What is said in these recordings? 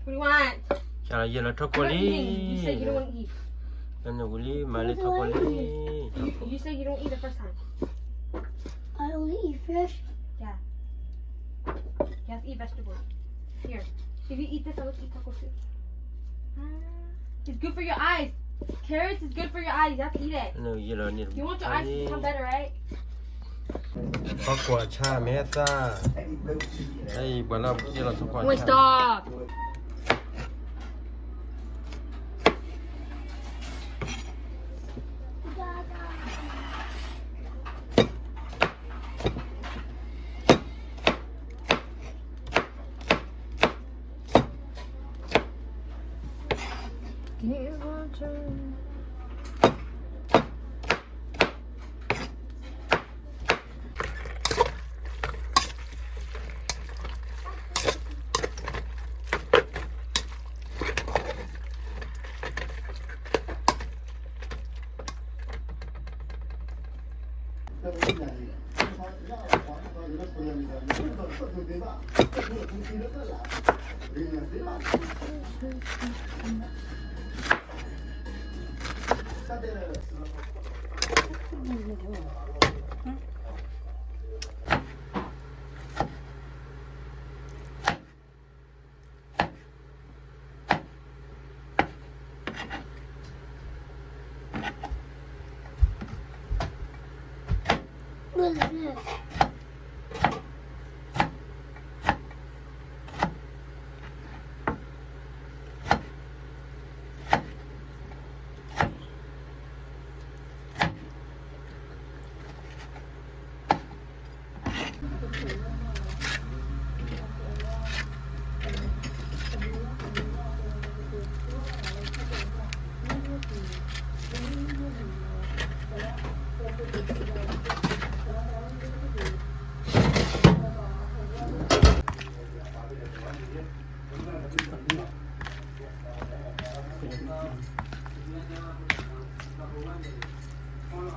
do you want? Cara yellow I'm not chocolate. eating. You said you don't want to eat. Ano uli, mali chocolate. You said you don't eat the first time. I only eat fish. Yeah. You have to eat vegetables. Here. If you eat this, I will eat taco too. It's good for your eyes. Carrots is good for your eyes. You have to eat it. Ano yellow ni. You want your eyes to become better, right? ข้าวกวาดชาแม่จ้าไอ้บ้านเราเยลโล่ข้าวกวาด Wait, ชา stop. Look at this.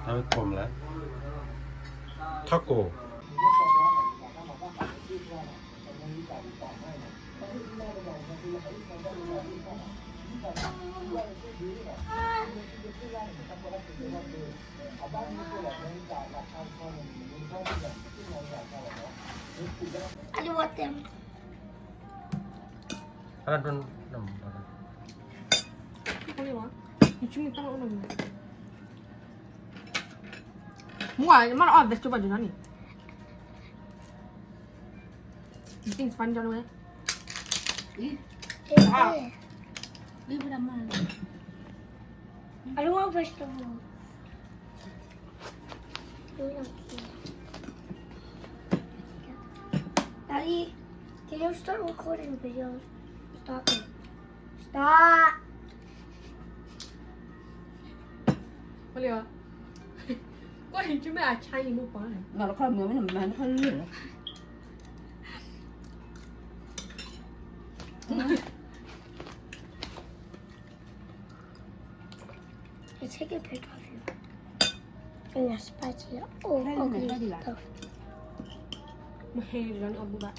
Thôi cùng lại taco I don't want them. Ăn con nằm Only one. You chew me down on me. Why? I'm not all vegetable, Johnny. You think it's fun, Johnny? Yeah. Leave it alone. I don't want vegetables. Daddy, can you start recording videos? Stop it. Stop. What are you? Có hình chứ mấy ai chay mua bỏ này. Ngồi nó không mới mà nó không lừa. I take a picture of you. And you're spicy. Oh, ugly stuff. Mà hay Johnny on bụng.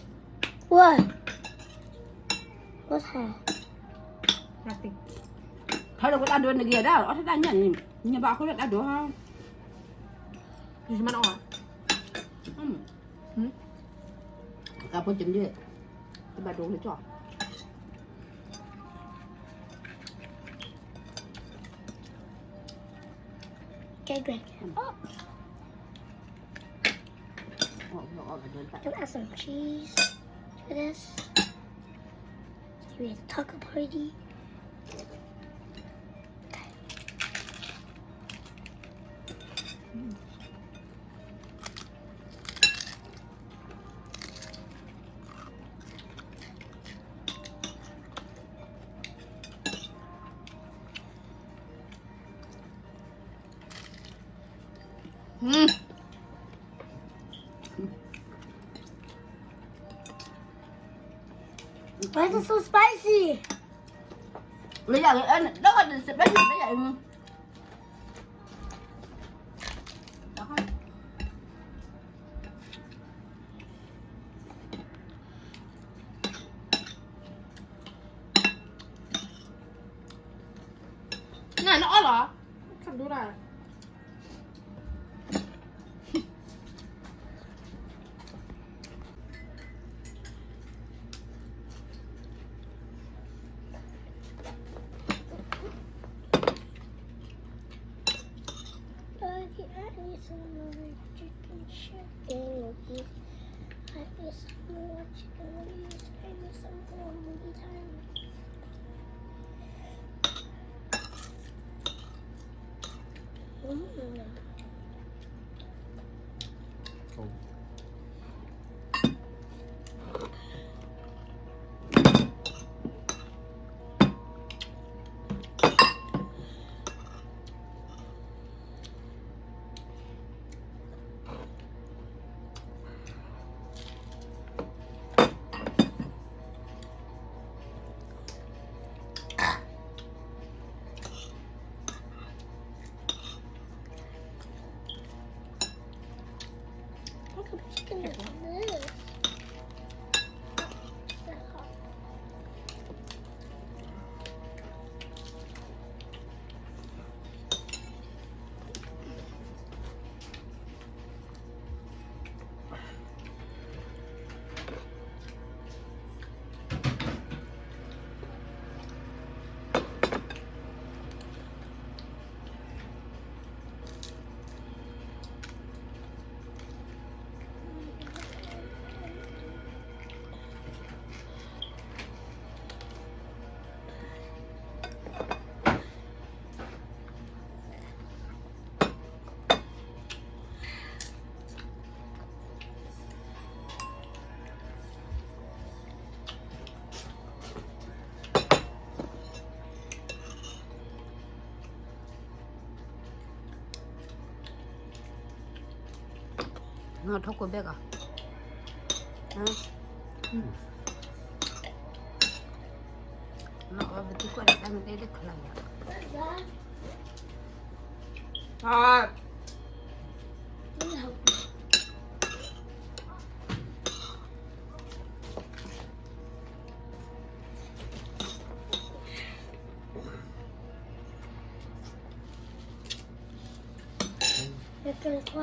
What? What's that? Nothing. Thôi đâu có ăn được này kia đâu, ở thế ta nhận nhà bà không biết ăn được không? You should man on. Cả bốn chấm gì? Bà đồ nó cho. Okay, great. Oh, let's add some cheese to this. We have a taco party. Why is it so spicy? Bây giờ đó là sẽ bé gì bây giờ. Đó. Nah, not Allah. Can't do that. Daddy, I need some more chicken wings. I need some more chicken wings. I need some more movie time. What kind of chicken is this? nó thóc của bé cả nó ở bên kia có đang đây được khởi Ah. It's